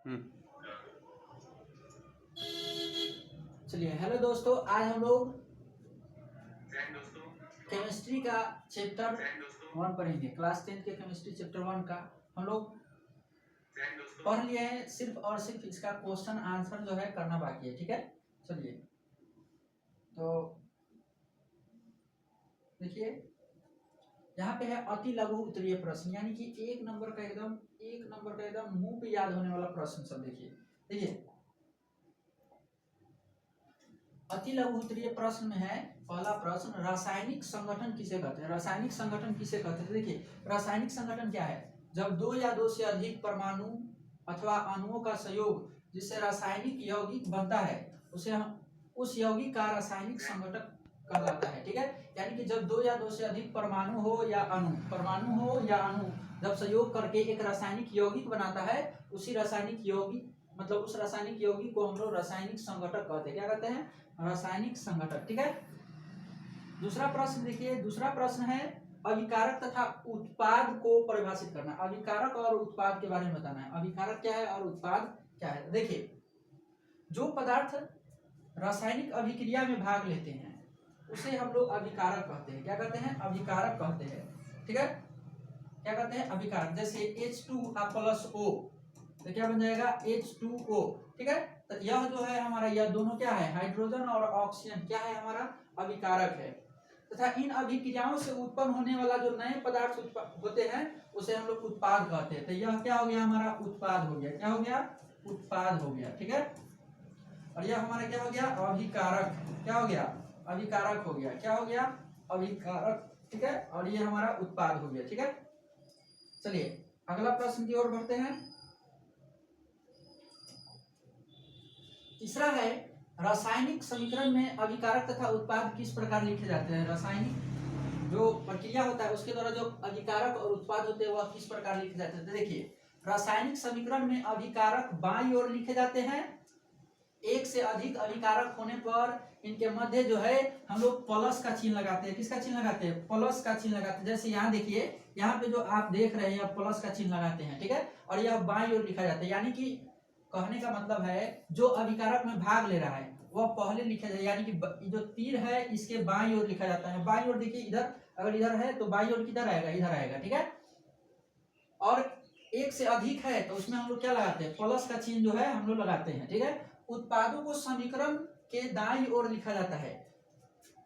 चलिए, हेलो दोस्तों, आज हम लोग केमिस्ट्री का चैप्टर 1 पढ़ेंगे। क्लास 10 के केमिस्ट्री चैप्टर 1 का हम लोग पढ़ लिए हैं। सिर्फ और सिर्फ इसका क्वेश्चन आंसर जो है करना बाकी है। ठीक है, चलिए तो देखिए, यहाँ पे है अति लघु उत्तरीय प्रश्न, यानी कि एक नंबर का एकदम मुंह पे याद होने वाला प्रश्न। सब देखिए अति लघु उत्तरीय प्रश्न में है पहला प्रश्न, रासायनिक संगठन किसे कहते हैं। रासायनिक संगठन किसे कहते हैं। देखिए, रासायनिक संगठन क्या है? जब दो या दो से अधिक परमाणु अथवा अणुओं का संयोग जिससे रासायनिक यौगिक बनता है, उसे हम उस यौगिक का रासायनिक संगठन कहलाता है। ठीक है, यानी कि जब दो या दो से अधिक परमाणु हो या अणु जब संयोग करके एक रासायनिक यौगिक बनाता है, उसी रासायनिक यौगिक मतलब उस रासायनिक यौगिक को हम लोग रासायनिक संगठक कहते हैं। क्या कहते हैं? रासायनिक संगठक। ठीक है, दूसरा प्रश्न देखिए, दूसरा प्रश्न है अभिकारक तथा उत्पाद को परिभाषित करना। अभिकारक और उत्पाद के बारे में बताना है। अभिकारक क्या है और उत्पाद क्या है। देखिए, जो पदार्थ रासायनिक अभिक्रिया में भाग लेते हैं उसे हम लोग अभिकारक कहते हैं। क्या कहते हैं? अभिकारक कहते हैं। ठीक है, क्या कहते हैं? अभिकारक। जैसे H2O तो क्या बन जाएगा? H2O। ठीक है, तो यह जो है हमारा, यह दोनों क्या है? हाइड्रोजन और ऑक्सीजन क्या है? हमारा अभिकारक है। तथा इन अभिक्रियाओं से उत्पन्न होने वाला जो नए पदार्थ होते हैं उसे हम लोग उत्पाद कहते हैं। तो यह क्या हो गया? हमारा उत्पाद हो गया। क्या हो गया? उत्पाद हो गया। ठीक है, और यह हमारा क्या हो गया? अभिकारक। क्या हो गया? अभिकारक हो गया। क्या हो गया? अभिकारक। ठीक है, और ये हमारा उत्पाद हो गया। ठीक है, चलिए अगला प्रश्न की ओर बढ़ते हैं। तीसरा है, रासायनिक समीकरण में अभिकारक तथा उत्पाद किस प्रकार लिखे जाते हैं। रासायनिक जो प्रक्रिया होता है उसके द्वारा जो अभिकारक और उत्पाद होते हैं वह किस प्रकार लिखे जाते हैं। देखिए, रासायनिक समीकरण में अभिकारक बाईं ओर लिखे जाते हैं। एक से अधिक अभिकारक होने पर इनके मध्य जो है हम लोग प्लस का चिन्ह लगाते हैं। किसका चिन्ह लगाते हैं? प्लस का चिन्ह लगाते हैं। जैसे यहाँ देखिए, यहाँ पे जो आप देख रहे हैं प्लस का चिन्ह लगाते हैं। ठीक है, और यह बाईं ओर लिखा जाता है। यानी कि कहने का मतलब है जो अभिकारक में भाग ले रहा है वह पहले लिखा जाए, यानी कि जो तीर है इसके बाईं ओर लिखा जाता है। बाईं ओर देखिए, इधर अगर इधर है तो बाईं ओर किधर आएगा? इधर आएगा। ठीक है, और एक से अधिक है तो उसमें हम लोग क्या लगाते हैं? प्लस का चिन्ह जो है हम लोग लगाते हैं। ठीक है, उत्पादों को समीकरण के दाईं ओर लिखा जाता है।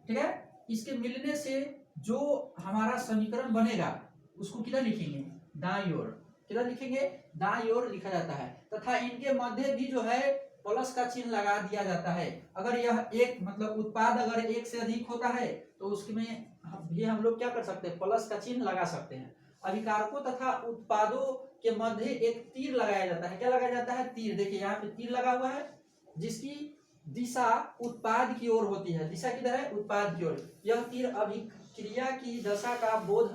ठीक है, इसके मिलने से जो हमारा समीकरण बनेगा उसको किधर लिखेंगे? दाईं ओर। किधर लिखेंगे? दाईं ओर लिखा जाता है। तथा इनके मध्य भी जो है प्लस का चिन्ह लगा दिया जाता है। अगर यह एक मतलब उत्पाद अगर एक से अधिक होता है तो उसमें भी हम लोग क्या कर सकते हैं? प्लस का चिन्ह लगा सकते हैं। अभिकारकों तथा उत्पादों के मध्य एक तीर लगाया जाता है। क्या लगाया जाता है? तीर। देखिए, यहाँ पे तीर लगा हुआ है जिसकी दिशा उत्पाद की ओर होती है। दिशा किधर है? उत्पाद की ओर। यह तीर अभिक्रिया की दशा का बोध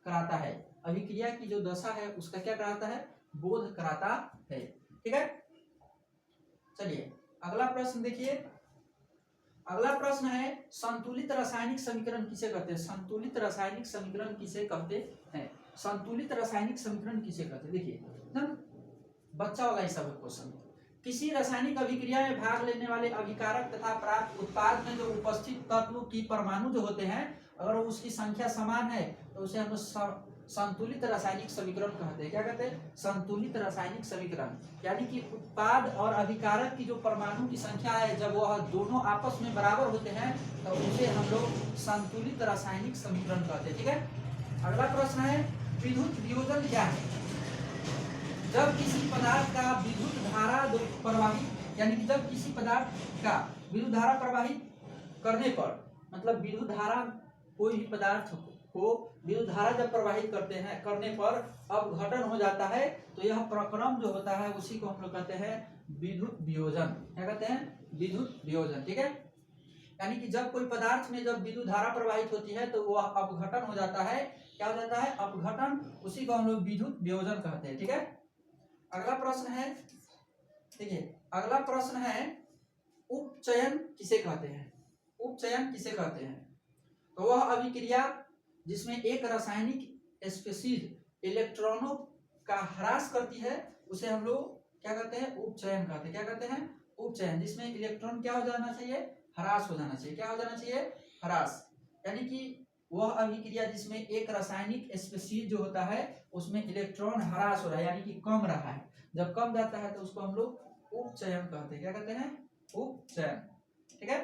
कराता है। अभिक्रिया की जो दशा है उसका क्या कराता है? बोध कराता है। ठीक है, चलिए अगला प्रश्न देखिए। अगला प्रश्न है, संतुलित रासायनिक समीकरण किसे कहते हैं। संतुलित रासायनिक समीकरण किसे कहते हैं। संतुलित रासायनिक समीकरण किसे कहते हैं। देखिए, एकदम बच्चा वाला ही सब क्वेश्चन। किसी रासायनिक अभिक्रिया में भाग लेने वाले अभिकारक तथा प्राप्त उत्पाद में जो उपस्थित तत्व की परमाणु जो होते हैं अगर उसकी संख्या समान है तो उसे हम संतुलित रासायनिक समीकरण कहते हैं। क्या कहते हैं? संतुलित रासायनिक समीकरण। यानी कि उत्पाद और अभिकारक की जो परमाणु की संख्या है जब वह दोनों आपस में बराबर होते हैं तो उसे हम लोग संतुलित रासायनिक समीकरण कहते हैं। ठीक है, अगला प्रश्न है, विद्युत वियोजन क्या है। जब किसी पदार्थ का विद्युत धारा प्रवाहित, यानी कि जब किसी पदार्थ का विद्युत धारा प्रवाहित करने पर, मतलब विद्युत धारा कोई भी पदार्थ को विद्युत धारा जब प्रवाहित करने पर अपघटन हो जाता है तो यह प्रक्रम जो होता है उसी को हम लोग कहते हैं विद्युत वियोजन। क्या कहते हैं? विद्युत वियोजन। ठीक है, यानी कि जब कोई पदार्थ में जब विद्युत धारा प्रवाहित होती है तो वह अपघटन हो जाता है। क्या हो जाता है? अपघटन। उसी को हम लोग विद्युत वियोजन कहते हैं। ठीक है, अगला प्रश्न है, देखिए अगला प्रश्न है, उपचयन किसे कहते हैं। उपचयन किसे कहते हैं? तो वह अभिक्रिया जिसमें एक रासायनिक स्पीशीज इलेक्ट्रॉनों का ह्रास करती है उसे हम लोग क्या कहते हैं, उपचयन कहते हैं। क्या कहते हैं, उपचयन, जिसमें इलेक्ट्रॉन क्या हो जाना चाहिए, ह्रास हो जाना चाहिए। क्या हो जाना चाहिए, ह्रास। यानी कि वह अभिक्रिया जिसमें एक रासायनिक स्पीशीज जो होता है उसमें इलेक्ट्रॉन ह्रास हो रहा है, यानी कि कम रहा है। जब कम जाता है तो उसको हम लोग उपचयन कहते हैं। क्या कहते हैं, उपचयन। ठीक है,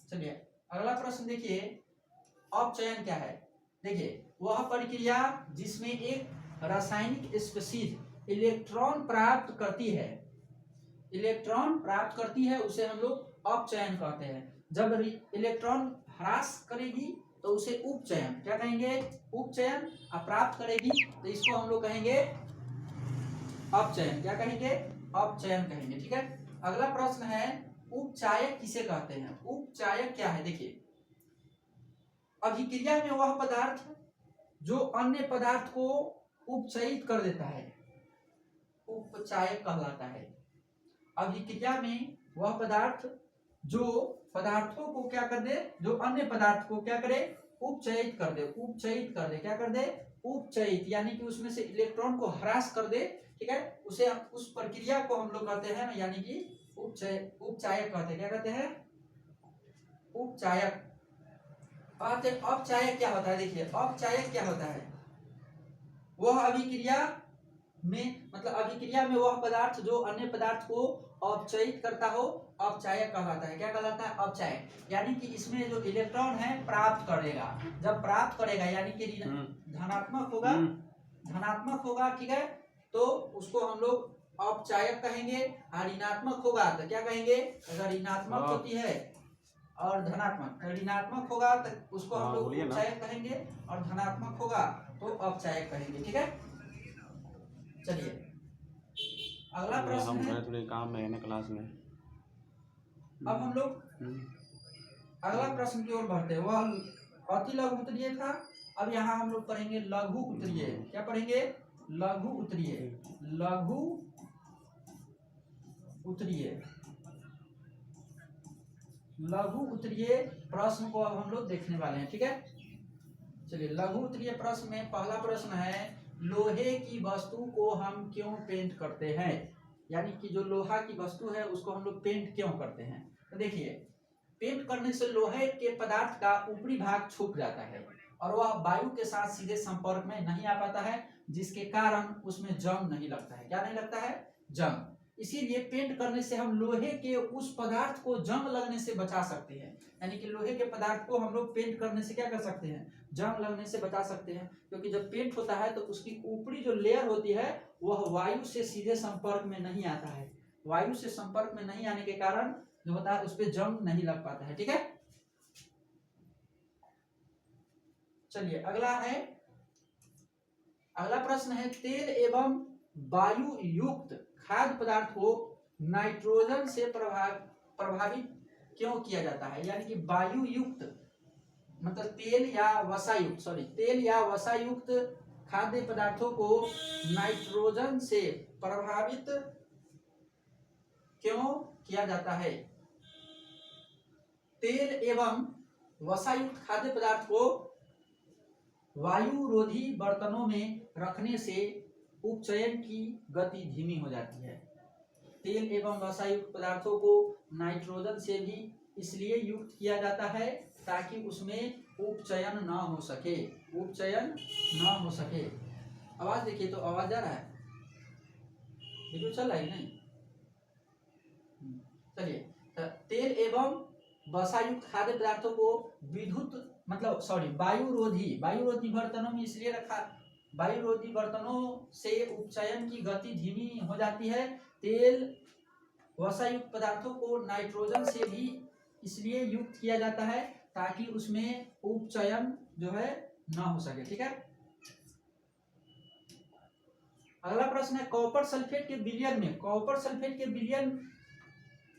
चलिए अगला प्रश्न देखिए, अपचयन क्या है। देखिए, वह प्रक्रिया जिसमें एक रासायनिक स्पीशीज इलेक्ट्रॉन प्राप्त करती है, इलेक्ट्रॉन प्राप्त करती है, उसे हम लोग अपचयन कहते हैं। जब इलेक्ट्रॉन ह्रास करेगी तो उसे उपचयन क्या कहेंगे, उपचयन। और प्राप्त करेगी तो इसको हम लोग कहेंगे अपचयन। क्या कहेंगे, अपचयन कहेंगे। ठीक है, अगला प्रश्न है, उपचायक किसे कहते हैं। उपचायक क्या है, देखिए, अभिक्रिया में वह पदार्थ जो अन्य पदार्थ को उपचयित कर देता है, उपचायक कहलाता है। अभिक्रिया में वह पदार्थ जो पदार्थों को क्या कर दे, जो अन्य पदार्थ को क्या करे, उपचयित कर दे, उपचयित कर दे। क्या कर दे, उपचयित, यानी कि उसमें से इलेक्ट्रॉन को ह्रास कर दे। ठीक है, उसे उस प्रक्रिया को हम लोग कहते हैं, यानी कि उपचायक कहते हैं। क्या कहते हैं, उपचायक। अपचायक क्या होता है, देखिए, अपचायक क्या होता है, वह अभिक्रिया में, मतलब अभिक्रिया में वह पदार्थ जो अन्य पदार्थ को अपचयित करता हो, अपचायक कहलाता है। क्या कहलाता है, अपचायक। यानी कि इसमें जो इलेक्ट्रॉन है प्राप्त करेगा, जब प्राप्त करेगा यानी कि धनात्मक होगा, धनात्मक होगा, ठीक है, तो उसको हम लोग अपचायक कहेंगे। और ऋणात्मक होगा तो क्या कहेंगे, अगर ऋणात्मक होती है और धनात्मक, ऋणात्मक होगा तो उसको हम लोग उपचायक कहेंगे, और धनात्मक होगा तो अपचायक कहेंगे। ठीक है, चलिए अगला प्रश्न है, थोड़े काम में है ना क्लास में। अब हम लोग अगला प्रश्न की ओर बढ़ते हैं। वह अति लघु उत्तरीय था। अब यहाँ हम लोग पढ़ेंगे लघु उत्तरीय। क्या पढ़ेंगे, लघु उत्तरीय, लघु उत्तरीय, लघु उत्तरीय प्रश्न को अब हम लोग देखने वाले हैं। ठीक है, चलिए लघु उत्तरीय प्रश्न में पहला प्रश्न है, लोहे की वस्तु को हम क्यों पेंट करते हैं। यानी कि जो लोहा की वस्तु है उसको हम लोग पेंट क्यों करते हैं। तो देखिए, पेंट करने से लोहे के पदार्थ का ऊपरी भाग छूट जाता है और वह वायु के साथ सीधे संपर्क में नहीं आ पाता है, जिसके कारण उसमें जंग नहीं लगता है। क्या नहीं लगता है, जंग। इसीलिए पेंट करने से हम लोहे के उस पदार्थ को जंग लगने से बचा सकते हैं। यानी कि लोहे के पदार्थ को हम लोग पेंट करने से क्या कर सकते हैं, जंग लगने से बचा सकते हैं। क्योंकि जब पेंट होता है तो उसकी ऊपरी जो लेयर होती है वह वायु से सीधे संपर्क में नहीं आता है। वायु से संपर्क में नहीं आने के कारण जो होता है उस पर जंग नहीं लग पाता है। ठीक है, चलिए अगला है, अगला प्रश्न है, तेल एवं वायु युक्त खाद्य पदार्थ को नाइट्रोजन से प्रभावित क्यों किया जाता है। यानी कि वायु युक्त मतलब तेल या वसायुक्त, सॉरी, तेल या वसायुक्त खाद्य पदार्थों को नाइट्रोजन से प्रभावित क्यों किया जाता है। तेल एवं वसायुक्त खाद्य पदार्थ को वायुरोधी बर्तनों में रखने से उपचयन की गति धीमी हो जाती है। तेल एवं वसायुक्त पदार्थों को नाइट्रोजन से भी इसलिए युक्त किया जाता है ताकि उसमें उपचयन न हो सके, उपचयन न हो सके। आवाज देखिए, तो आवाज जा रहा है, वीडियो चल रहा है नहीं। चलिए, तेल एवं वसायुक्त खाद्य पदार्थों को विद्युत मतलब सॉरी वायुरोधी बर्तनों में इसलिए रखा, वायुरोधी बर्तनों से उपचयन की गति धीमी हो जाती है। तेल वसायुक्त पदार्थों को नाइट्रोजन से भी इसलिए युक्त किया जाता है ताकि उसमें उपचयन जो है ना हो सके। ठीक है, अगला प्रश्न है, कॉपर सल्फेट के विलयन में, कॉपर सल्फेट के विलयन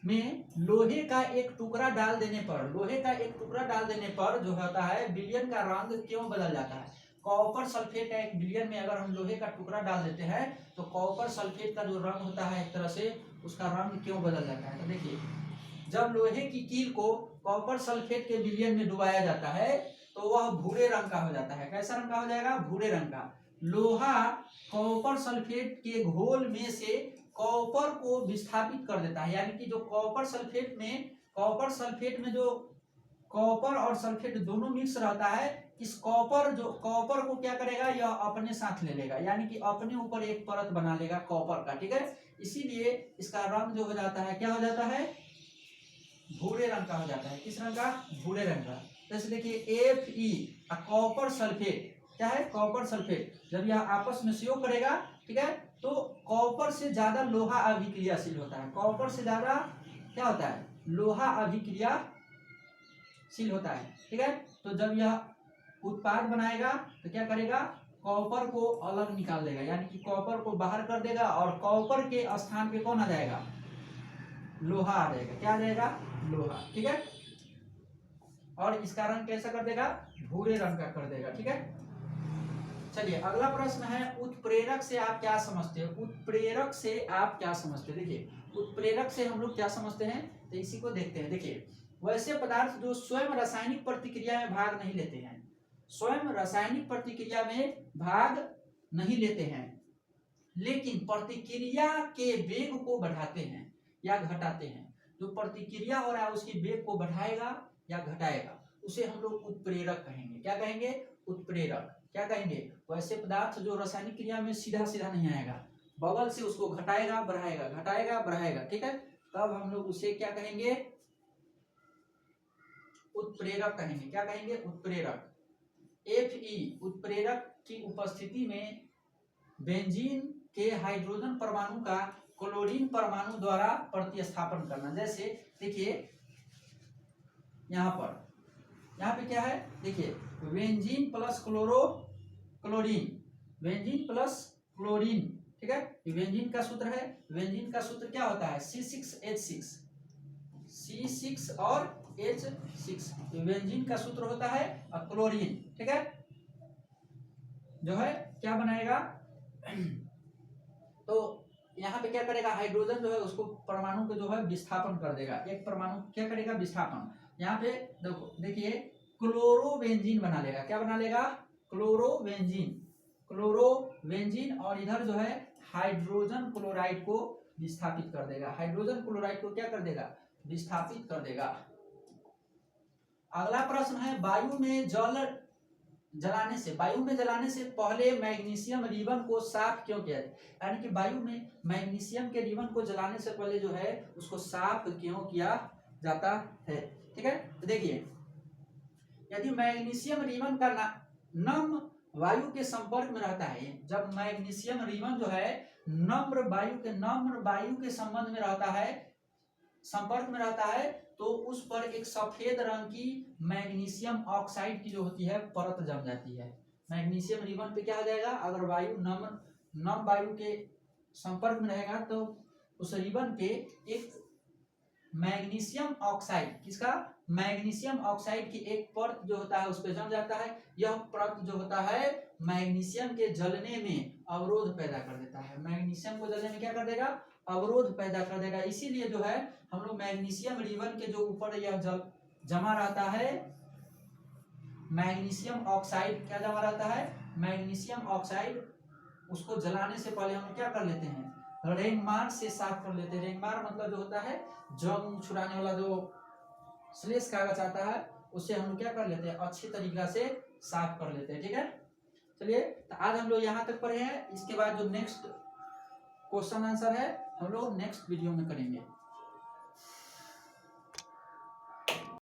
में लोहे का एक टुकड़ा डाल देने पर, लोहे का एक टुकड़ा डाल देने पर जो होता है विलयन का रंग क्यों बदल जाता है। कॉपर सल्फेट का एक विलयन में अगर हम लोहे का टुकड़ा डाल देते हैं तो कॉपर सल्फेट का जो रंग होता है एक तरह से उसका रंग क्यों बदल जाता है। तो देखिए, जब लोहे की कील को कॉपर सल्फेट के विलयन में डुबाया जाता है तो वह भूरे रंग का हो जाता है। कैसा रंग का हो जाएगा, भूरे रंग का। लोहा कॉपर सल्फेट के घोल में से कॉपर को विस्थापित कर देता है, यानी कि जो कॉपर सल्फेट में जो कॉपर और सल्फेट दोनों मिक्स रहता है, इस कॉपर को क्या करेगा, यह अपने साथ ले लेगा, यानी कि अपने ऊपर एक परत बना लेगा कॉपर का, ठीक है। इसीलिए इसका रंग जो हो जाता है, क्या हो जाता है, भूरे रंग का हो जाता है। किस रंग का, भूरे रंग का। जैसे देखिए Fe कॉपर सल्फेट, क्या है, कॉपर सल्फेट, जब यह आपस में सहयोग करेगा, ठीक है, तो कॉपर से ज्यादा लोहा अभिक्रियाशील होता है, कॉपर से ज्यादा क्या होता है, लोहा अभिक्रियाशील होता है, ठीक है। तो जब यह उत्पाद बनाएगा तो क्या करेगा, कॉपर को अलग निकाल देगा, यानी कि कॉपर को बाहर कर देगा और कॉपर के स्थान पे कौन आ जाएगा, लोहा आ जाएगा। क्या आ जाएगा, लोहा, ठीक है। और इसका रंग कैसा कर देगा, भूरे रंग का कर देगा, ठीक है। चलिए अगला प्रश्न है, उत्प्रेरक से आप क्या समझते हो। उत्प्रेरक से आप क्या समझते हैं, देखिए उत्प्रेरक से हम लोग क्या समझते हैं, तो इसी को देखते हैं। देखिए वैसे पदार्थ जो स्वयं रासायनिक प्रतिक्रिया में भाग नहीं लेते हैं, स्वयं रासायनिक प्रतिक्रिया में भाग नहीं लेते हैं, लेकिन प्रतिक्रिया के वेग को बढ़ाते हैं या घटाते हैं। जो प्रतिक्रिया हो रहा है उसकी वेग को बढ़ाएगा या घटाएगा, उसे हम लोग उत्प्रेरक कहेंगे। क्या कहेंगे, उत्प्रेरक। क्या कहेंगे, वैसे पदार्थ जो रासायनिक क्रिया में सीधा सीधा नहीं आएगा, बगल से उसको घटाएगा बढ़ाएगा, घटाएगा बढ़ाएगा, ठीक है, तब हम लोग उसे क्या कहेंगे, उत्प्रेरक कहेंगे। क्या कहेंगे, उत्प्रेरक। Fe उत्प्रेरक की उपस्थिति में बेंजीन के हाइड्रोजन परमाणु का क्लोरीन परमाणु द्वारा प्रतिस्थापन करना। जैसे देखिए यहाँ पे क्या है, देखिए benzene plus chlorine, benzene plus chlorine, ठीक है। बेंजीन का सूत्र है, बेंजीन का सूत्र क्या होता है, C6H6, C6 और H6, बेंजीन का सूत्र होता है, और क्लोरीन, ठीक है, जो है क्या बनाएगा, तो यहाँ पे क्या करेगा, हाइड्रोजन जो है उसको परमाणु को जो है विस्थापन कर देगा, एक परमाणु क्या करेगा, विस्थापन। यहाँ पे देखो, देखिए क्लोरोबेंजीन बना लेगा। क्या बना लेगा, क्लोरोबेंजीन, क्लोरोबेंजीन, और इधर जो है हाइड्रोजन क्लोराइड को विस्थापित कर देगा, हाइड्रोजन क्लोराइड को क्या कर देगा, विस्थापित कर देगा। अगला प्रश्न है, वायु में जलाने से पहले मैग्नीशियम रिबन को साफ क्यों किया जाए, यानी कि वायु में मैग्नीशियम के रिबन को जलाने से पहले जो है उसको साफ क्यों किया जाता है, ठीक है। तो देखिए यदि मैग्नीशियम रिबन का नम वायु के संपर्क में रहता है, जब मैग्नीशियम रिबन जो है नम्र वायु के संबंध में रहता है, संपर्क में रहता है, तो उस पर एक सफेद रंग की मैग्नीशियम ऑक्साइड की जो होती है परत जम जाती है। मैग्नीशियम रिबन पे क्या हो जाएगा, अगर वायु नम वायु के संपर्क में रहेगा तो उस रिबन पे एक मैग्नीशियम ऑक्साइड, किसका, मैग्नीशियम ऑक्साइड की एक परत जो होता है उस पर जम जाता है। यह परत जो होता है मैग्नीशियम के जलने में अवरोध पैदा कर देता है, मैग्नीशियम को जलने में क्या कर देगा, अवरोध पैदा कर देगा। इसीलिए जो है हम लोग मैग्नीशियम रिबन के जो ऊपर यह जमा रहता है, मैग्नीशियम ऑक्साइड क्या जमा रहता है, मैग्नीशियम ऑक्साइड, उसको जलाने से पहले हम क्या कर लेते हैं, रेंगमार से साफ कर लेते हैं। रेंगमार मतलब जो होता है जंग छुड़ाने वाला जो श्लेष कागज आता है, उससे हम लोग क्या कर लेते हैं, अच्छी तरीका से साफ कर लेते हैं, ठीक है। चलिए तो आज हम लोग यहाँ तक पढ़े हैं, इसके बाद जो नेक्स्ट क्वेश्चन आंसर है हम लोग नेक्स्ट वीडियो में करेंगे।